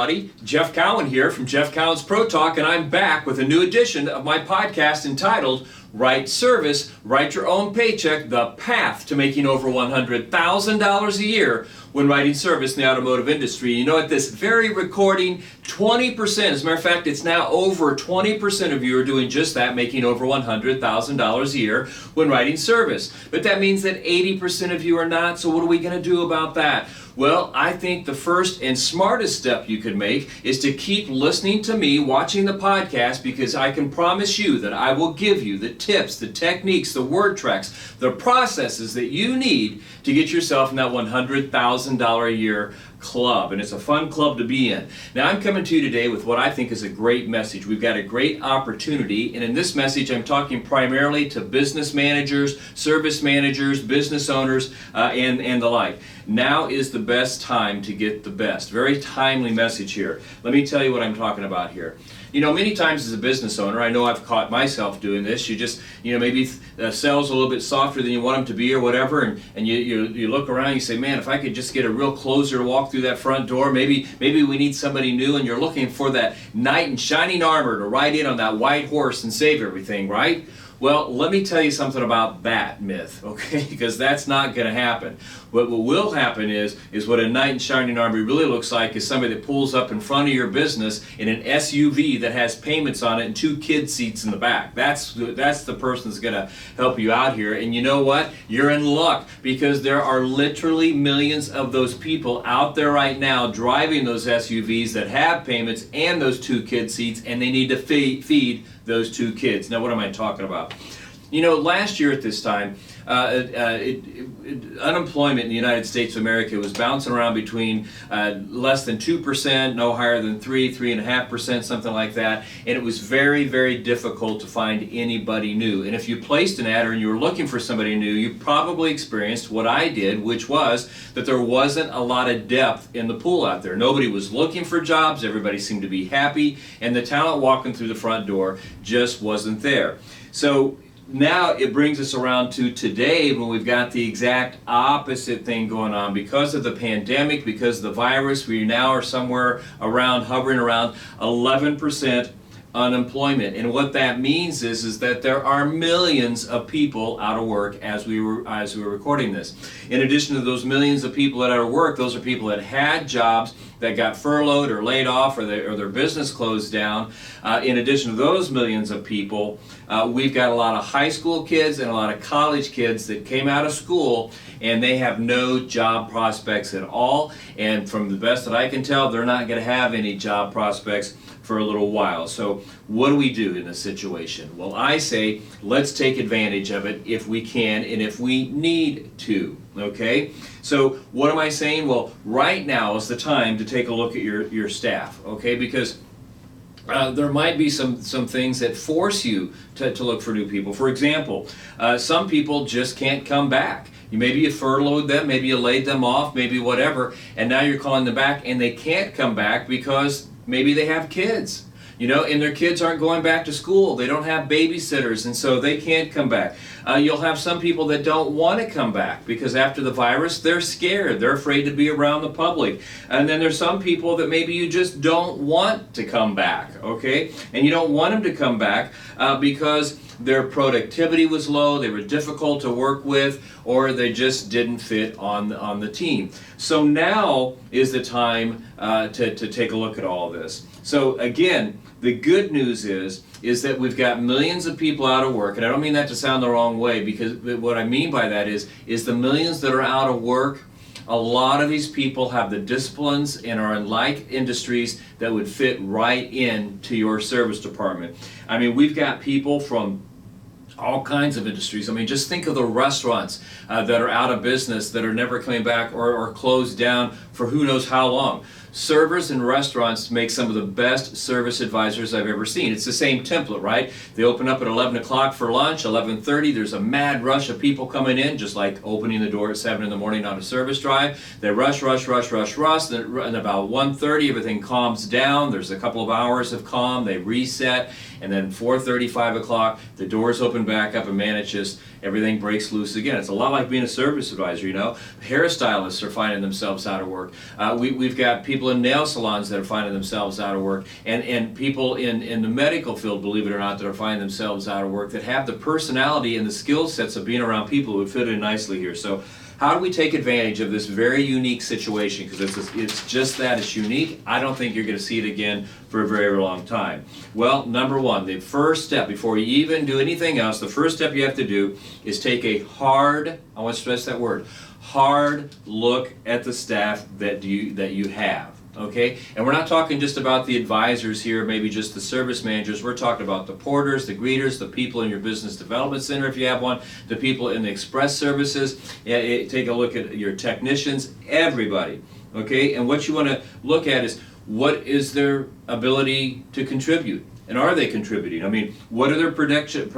everybody. Jeff Cowan here from Jeff Cowan's Pro Talk, and I'm back with a new edition of my podcast entitled Write Service, Write Your Own Paycheck, The Path to Making Over $100,000 a Year when writing service in the automotive industry. You know, at this very recording, 20%, as a matter of fact, it's now over 20% of you are doing just that, making over $100,000 a year when writing service. But that means that 80% of you are not, so what are we going to do about that? Well, I think the first and smartest step you could make is to keep listening to me, watching the podcast, because I can promise you that I will give you the tips, the techniques, the word tracks, the processes that you need to get yourself in that $100,000 a year club, and it's a fun club to be in. Now, I'm coming to you today with what I think is a great message. We've got a great opportunity, and in this message I'm talking primarily to business managers, service managers, business owners, and the like. Now is the best time to get the best. Very timely message here. Let me tell you what I'm talking about here. You know, many times as a business owner, I know I've caught myself doing this. You just, maybe sales a little bit softer than you want them to be or whatever, and you look around and you say, man, if I could just get a real closer to walk through that front door, maybe we need somebody new, and you're looking for that knight in shining armor to ride in on that white horse and save everything, right? Well, let me tell you something about that myth, okay? Because that's not going to happen. What will happen is what a knight in shining armor really looks like is somebody that pulls up in front of your business in an SUV that has payments on it and 2 kid seats in the back. That's the person that's going to help you out here. And you know what? You're in luck, because there are literally millions of those people out there right now driving those SUVs that have payments and those 2 kid seats, and they need to feed those 2 kids. Now, what am I talking about? You know, last year at this time, unemployment in the United States of America was bouncing around between less than 2%, no higher than 3.5%, something like that. And it was very, very difficult to find anybody new. And if you placed an ad or you were looking for somebody new, you probably experienced what I did, which was that there wasn't a lot of depth in the pool out there. Nobody was looking for jobs. Everybody seemed to be happy. And the talent walking through the front door just wasn't there. So now it brings us around to today, when we've got the exact opposite thing going on. Because of the pandemic, because of the virus, we now are somewhere around, hovering around 11% unemployment. And what that means is that there are millions of people out of work as we were recording this. In addition to those millions of people that are out of work, those are people that had jobs that got furloughed or laid off, or their business closed down. In addition to those millions of people, we've got a lot of high school kids and a lot of college kids that came out of school and they have no job prospects at all. And from the best that I can tell, they're not going to have any job prospects for a little while. So what do we do in this situation? Well, I say let's take advantage of it if we can and if we need to. Okay? So what am I saying? Well, right now is the time to take a look at your staff, okay? Because there might be some things that force you to look for new people. For example, some people just can't come back. Maybe you furloughed them, maybe you laid them off, maybe whatever, and now you're calling them back and they can't come back because maybe they have kids. And their kids aren't going back to school. They don't have babysitters, and so they can't come back. You'll have some people that don't want to come back because after the virus, they're scared. They're afraid to be around the public. And then there's some people that maybe you just don't want to come back, okay? And you don't want them to come back because their productivity was low, they were difficult to work with, or they just didn't fit on the team. So now is the time to take a look at all of this. So again, the good news is that we've got millions of people out of work, and I don't mean that to sound the wrong way, because what I mean by that is the millions that are out of work, a lot of these people have the disciplines and are in like industries that would fit right into your service department. I mean, we've got people from all kinds of industries. I mean, just think of the restaurants that are out of business, that are never coming back or closed down for who knows how long. Servers in restaurants make some of the best service advisors I've ever seen. It's the same template, right? They open up at 11 o'clock for lunch, 11:30, there's a mad rush of people coming in, just like opening the door at 7 in the morning on a service drive. They rush, and about 1:30 everything calms down. There's a couple of hours of calm, they reset, and then 4:30, 5 o'clock, the doors open back up, and man, it's everything breaks loose again. It's a lot like being a service advisor, you know. Hairstylists are finding themselves out of work. We've got people in nail salons that are finding themselves out of work, and people in the medical field, believe it or not, that are finding themselves out of work, that have the personality and the skill sets of being around people who would fit in nicely here. So how do we take advantage of this very unique situation? Because it's just that, it's unique. I don't think you're going to see it again for a very long time. Well, number one, the first step, before you even do anything else, the first step you have to do is take a hard, I want to stress that word, hard look at the staff that you have. Okay, and we're not talking just about the advisors here, maybe just the service managers. We're talking about the porters, the greeters, the people in your business development center if you have one, the people in the express services. Take a look at your technicians, everybody. Okay, and what you want to look at is what is their ability to contribute. And are they contributing? I mean, what are their production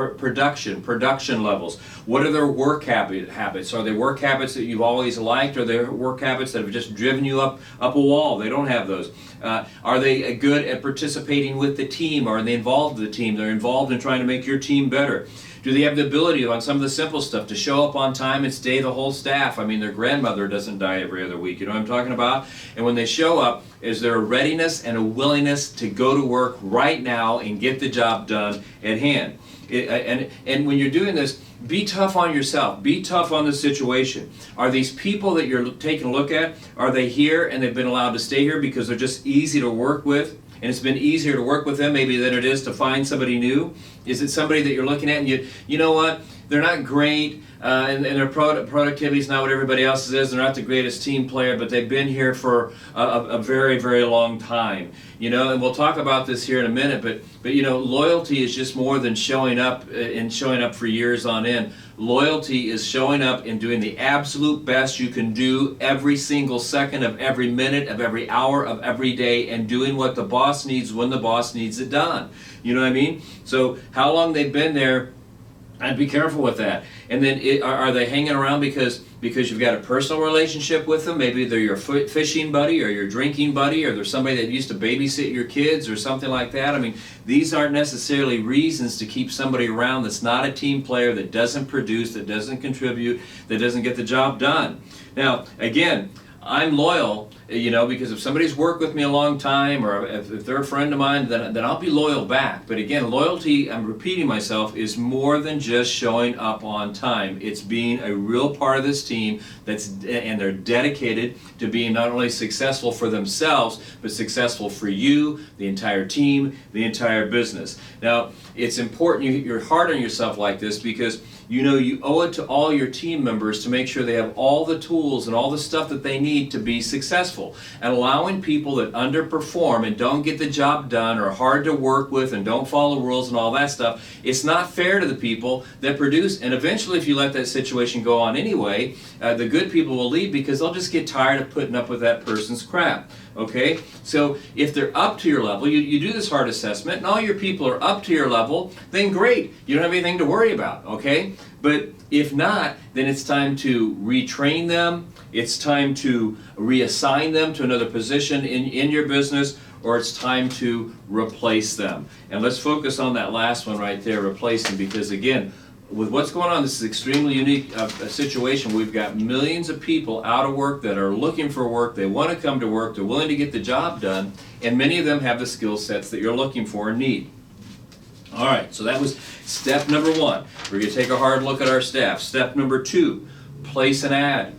levels? What are their work habits? Are they work habits that you've always liked? Or are they work habits that have just driven you up a wall? They don't have those. Are they good at participating with the team? Are they involved in the team? They're involved in trying to make your team better. Do they have the ability on some of the simple stuff to show up on time and stay the whole staff? I mean, their grandmother doesn't die every other week. You know what I'm talking about? And when they show up, is there a readiness and a willingness to go to work right now and get the job done at hand? And when you're doing this, be tough on yourself. Be tough on the situation. Are these people that you're taking a look at, are they here and they've been allowed to stay here because they're just easy to work with? And it's been easier to work with them maybe than it is to find somebody new? Is it somebody that you're looking at and you know what, they're not great and their productivity is not what everybody else's is, they're not the greatest team player, but they've been here for a very, very long time. You know, and we'll talk about this here in a minute, but you know, loyalty is just more than showing up and showing up for years on end. Loyalty is showing up and doing the absolute best you can do every single second of every minute of every hour of every day, and doing what the boss needs when the boss needs it done. You know what I mean? So how long they've been there, I'd be careful with that. And then are they hanging around because you've got a personal relationship with them? Maybe they're your fishing buddy or your drinking buddy, or they're somebody that used to babysit your kids or something like that. I mean, these aren't necessarily reasons to keep somebody around that's not a team player, that doesn't produce, that doesn't contribute, that doesn't get the job done. Now, again, I'm loyal, you know, because if somebody's worked with me a long time, or if they're a friend of mine, then I'll be loyal back. But again, loyalty, I'm repeating myself, is more than just showing up on time. It's being a real part of this team and they're dedicated to being not only successful for themselves, but successful for you, the entire team, the entire business. Now, it's important you're hard on yourself like this, because you know you owe it to all your team members to make sure they have all the tools and all the stuff that they need to be successful. And allowing people that underperform and don't get the job done, or are hard to work with and don't follow rules and all that stuff, it's not fair to the people that produce. And eventually, if you let that situation go on anyway, the good people will leave because they'll just get tired of putting up with that person's crap. Okay? So if they're up to your level, you do this hard assessment, and all your people are up to your level, then great. You don't have anything to worry about. Okay? But if not, then it's time to retrain them. It's time to reassign them to another position in your business, or it's time to replace them. And let's focus on that last one right there, replacing, because again, with what's going on, this is extremely unique situation. We've got millions of people out of work that are looking for work. They want to come to work. They're willing to get the job done, and many of them have the skill sets that you're looking for and need. All right, so that was step number one. We're going to take a hard look at our staff. Step number two, place an ad.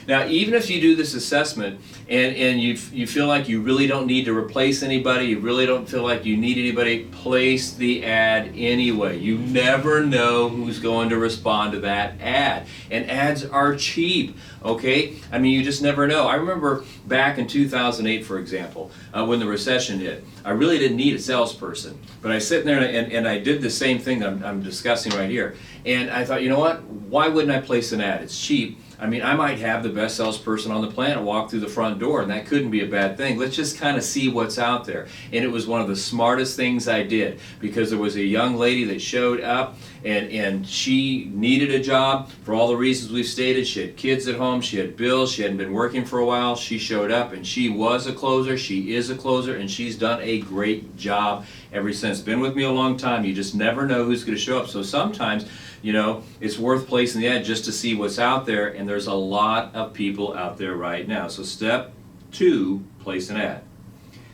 Now, even if you do this assessment and you feel like you really don't need to replace anybody, you really don't feel like you need anybody, place the ad anyway. You never know who's going to respond to that ad. And ads are cheap, okay? I mean, you just never know. I remember back in 2008, for example, when the recession hit, I really didn't need a salesperson. But I sit there and I did the same thing that I'm discussing right here. And I thought, you know what? Why wouldn't I place an ad? It's cheap. I mean, I might have the best salesperson on the planet walk through the front door, and that couldn't be a bad thing. Let's just kind of see what's out there. And it was one of the smartest things I did, because there was a young lady that showed up, and she needed a job for all the reasons we've stated. She had kids at home, she had bills, she hadn't been working for a while. She showed up, and she was a closer, she is a closer, and she's done a great job ever since. Been with me a long time. You just never know who's going to show up. So sometimes, you know, it's worth placing the ad just to see what's out there, and there's a lot of people out there right now. So step 2, place an ad.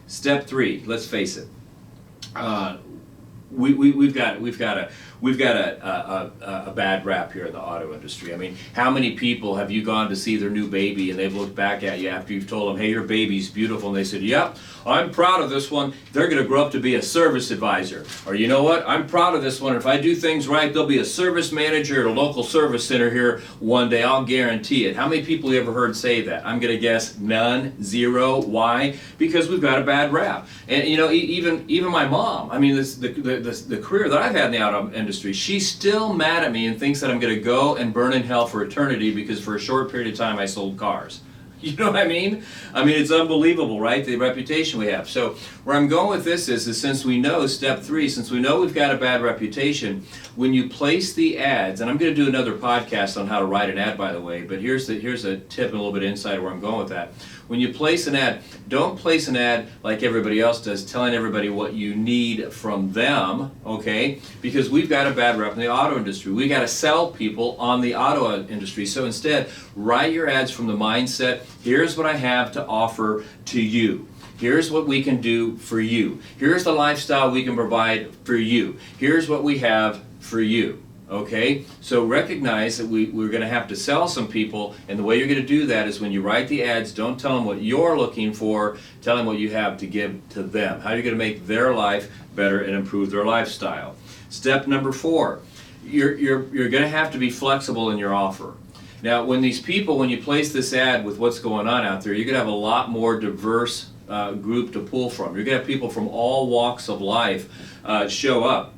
Step 3, let's face it, we've got a bad rap here in the auto industry. I mean, how many people have you gone to see their new baby and they've looked back at you after you've told them, hey, your baby's beautiful, and they said, yep, I'm proud of this one. They're going to grow up to be a service advisor. Or, you know what, I'm proud of this one. If I do things right, they'll be a service manager at a local service center here one day. I'll guarantee it. How many people you ever heard say that? I'm going to guess none, 0. Why? Because we've got a bad rap. And, you know, even my mom, I mean, the career that I've had in the auto industry, she's still mad at me and thinks that I'm going to go and burn in hell for eternity because for a short period of time I sold cars. You know what I mean? I mean, it's unbelievable, right? The reputation we have. So where I'm going with this is since we know, step 3, since we know we've got a bad reputation, when you place the ads, and I'm going to do another podcast on how to write an ad, by the way, but here's a tip and a little bit of insight where I'm going with that. When you place an ad, don't place an ad like everybody else does, telling everybody what you need from them, okay? Because we've got a bad rep in the auto industry. We got to sell people on the auto industry. So instead, write your ads from the mindset, here's what I have to offer to you. Here's what we can do for you. Here's the lifestyle we can provide for you. Here's what we have for you. Okay, so recognize that we're going to have to sell some people, and the way you're going to do that is when you write the ads, don't tell them what you're looking for, tell them what you have to give to them. How are you going to make their life better and improve their lifestyle? Step number 4, you're going to have to be flexible in your offer. Now, when you place this ad with what's going on out there, you're going to have a lot more diverse group to pull from. You're going to have people from all walks of life show up.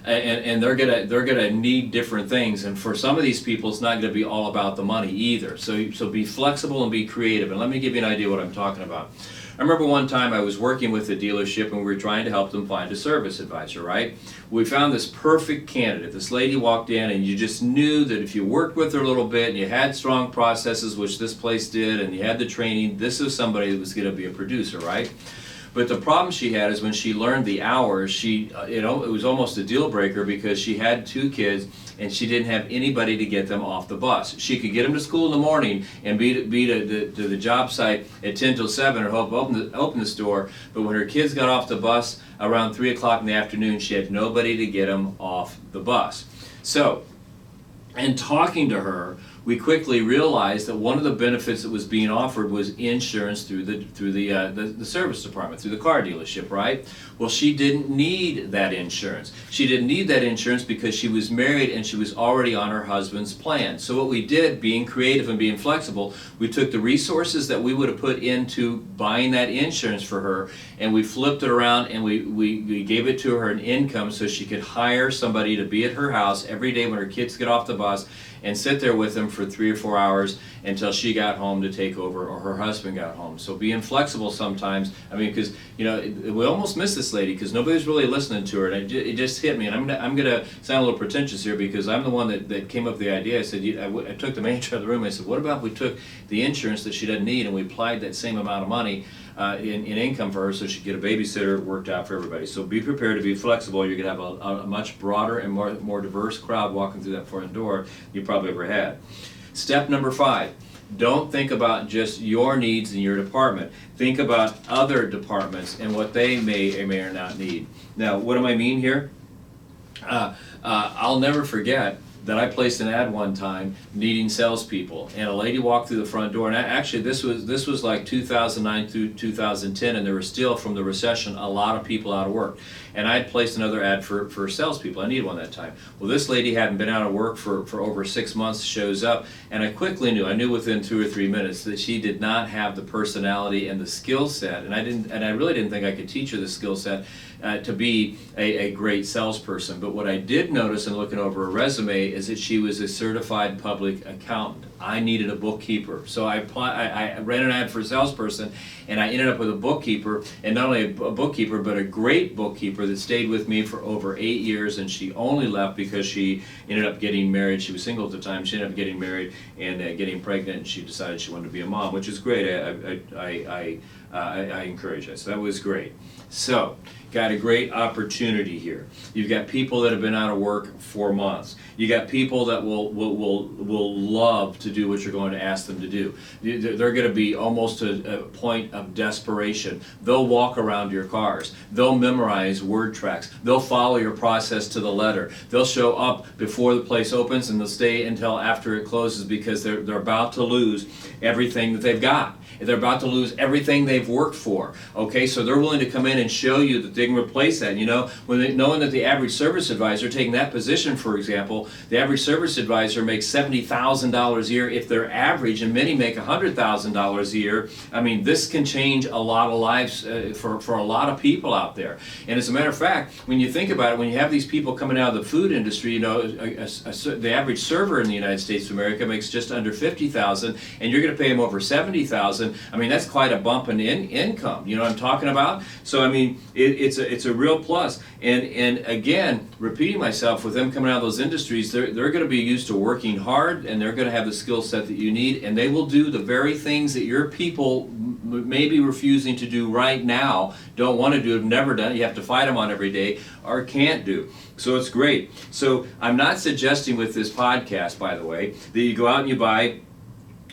And they're gonna need different things, and for some of these people it's not going to be all about the money either. So be flexible and be creative, and let me give you an idea what I'm talking about. I remember one time I was working with a dealership and we were trying to help them find a service advisor, right? We found this perfect candidate. This lady walked in and you just knew that if you worked with her a little bit and you had strong processes, which this place did, and you had the training, this is somebody that was going to be a producer, right? But the problem she had is when she learned the hours, it was almost a deal breaker because she had 2 kids and she didn't have anybody to get them off the bus. She could get them to school in the morning and be to the job site at 10 till 7 or help open the store, but when her kids got off the bus around 3 o'clock in the afternoon, she had nobody to get them off the bus. So, in talking to her, we quickly realized that one of the benefits that was being offered was insurance through the service department, through the car dealership, right? Well, she didn't need that insurance. She didn't need that insurance because she was married and she was already on her husband's plan. So what we did, being creative and being flexible, we took the resources that we would have put into buying that insurance for her, and we flipped it around and we gave it to her an income so she could hire somebody to be at her house every day when her kids get off the bus and sit there with them for 3 or 4 hours until she got home to take over or her husband got home. So being flexible sometimes, I mean, because, you know, we almost missed this lady because nobody's really listening to her, and it just hit me. And I'm gonna sound a little pretentious here because I'm the one that came up with the idea. I said, I took the manager of the room, I said, what about if we took the insurance that she doesn't need and we applied that same amount of money in income for her so she could get a babysitter worked out for everybody. So be prepared to be flexible. You're going to have a much broader and more diverse crowd walking through that front door you probably ever had. Step number 5, don't think about just your needs in your department. Think about other departments and what they may or may or not need. Now, what do I mean here? I'll never forget that I placed an ad one time needing salespeople, and a lady walked through the front door, and actually this was like 2009 through 2010, and there were still, from the recession, a lot of people out of work. And I had placed another ad for salespeople. I needed one that time. Well, this lady hadn't been out of work for over 6 months, shows up, and I quickly knew, within 2 or 3 minutes that she did not have the personality and the skill set, and I really didn't think I could teach her the skill set to be a great salesperson. But what I did notice in looking over her resume is that she was a certified public accountant. I needed a bookkeeper. So I ran an ad for a salesperson, and I ended up with a bookkeeper, and not only a bookkeeper, but a great bookkeeper that stayed with me for over 8 years, and she only left because she ended up getting married. She was single at the time. She ended up getting married and getting pregnant, and she decided she wanted to be a mom, which is great. I encourage that. So that was great. So, got a great opportunity here. You've got people that have been out of work for months. You got people that will love to do what you're going to ask them to do. They're going to be almost to a point of desperation. They'll walk around your cars. They'll memorize word tracks. They'll follow your process to the letter. They'll show up before the place opens, and they'll stay until after it closes, because they're about to lose everything that they've got. They're about to lose everything they've worked for. Okay, so they're willing to come in and show you that they can replace that. You know, knowing that the average service advisor, taking that position for example, the average service advisor makes $70,000 a year if they're average, and many make $100,000 a year. I mean, this can change a lot of lives for a lot of people out there. And as a matter of fact, when you think about it, when you have these people coming out of the food industry, you know, the average server in the United States of America makes just under $50,000, and you're going to pay them over $70,000. I mean, that's quite a bump in income. You know what I'm talking about? So I mean, it's a real plus. And again, repeating myself, with them coming out of those industries, they're going to be used to working hard, and they're going to have the skill set that you need, and they will do the very things that your people may be refusing to do right now, don't want to do, have never done it, you have to fight them on every day, or can't do. So it's great. So I'm not suggesting with this podcast, by the way, that you go out and you buy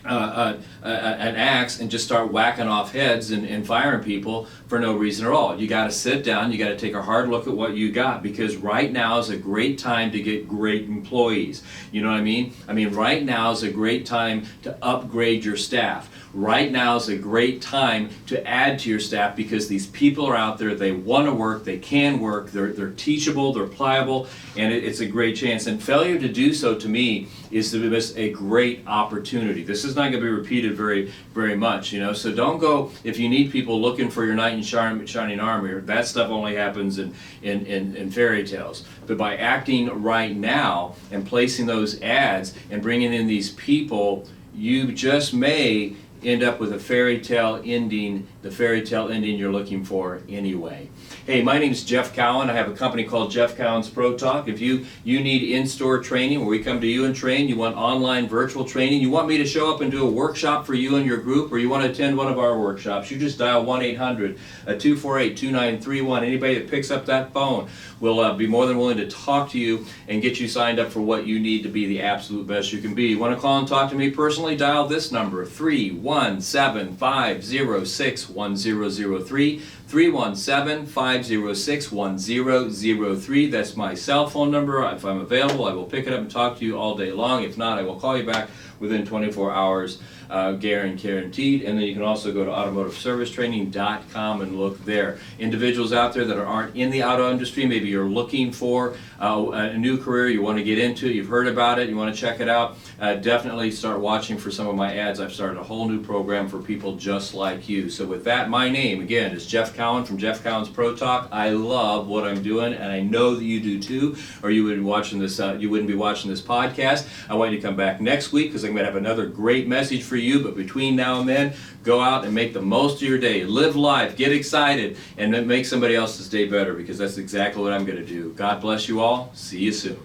an axe and just start whacking off heads and firing people for no reason at all. You got to sit down, you got to take a hard look at what you got, because right now is a great time to get great employees. You know what I mean? I mean, right now is a great time to upgrade your staff. Right now is a great time to add to your staff, because these people are out there, they want to work, they can work, they're teachable, they're pliable, and it's a great chance. And failure to do so, to me, is to miss a great opportunity. This is not going to be repeated very, very much, you know. So don't go, if you need people looking for your knight in shining armor, that stuff only happens in fairy tales. But by acting right now and placing those ads and bringing in these people, you just may end up with a fairy tale ending, the fairy tale ending you're looking for anyway. Hey, my name is Jeff Cowan. I have a company called Jeff Cowan's Pro Talk. If you need in-store training where we come to you and train, you want online virtual training, you want me to show up and do a workshop for you and your group, or you want to attend one of our workshops, you just dial 1-800-248-2931. Anybody that picks up that phone will be more than willing to talk to you and get you signed up for what you need to be the absolute best you can be. You want to call and talk to me personally? Dial this number, 317-506-1003. 317-506-1003. That's my cell phone number. If I'm available, I will pick it up and talk to you all day long. If not, I will call you back within 24 hours, guaranteed. And then you can also go to automotiveservicetraining.com and look there. Individuals out there that aren't in the auto industry, maybe you're looking for a new career, you want to get into it, you've heard about it, you want to check it out, definitely start watching for some of my ads. I've started a whole new program for people just like you. So with that, my name, again, is Jeff Cowan from Jeff Cowan's Pro Talk. I love what I'm doing, and I know that you do too, or you wouldn't be watching this podcast. I want you to come back next week, because I'm going to have another great message for you. But between now and then, go out and make the most of your day. Live life, get excited, and make somebody else's day better, because that's exactly what I'm going to do. God bless you all. See you soon.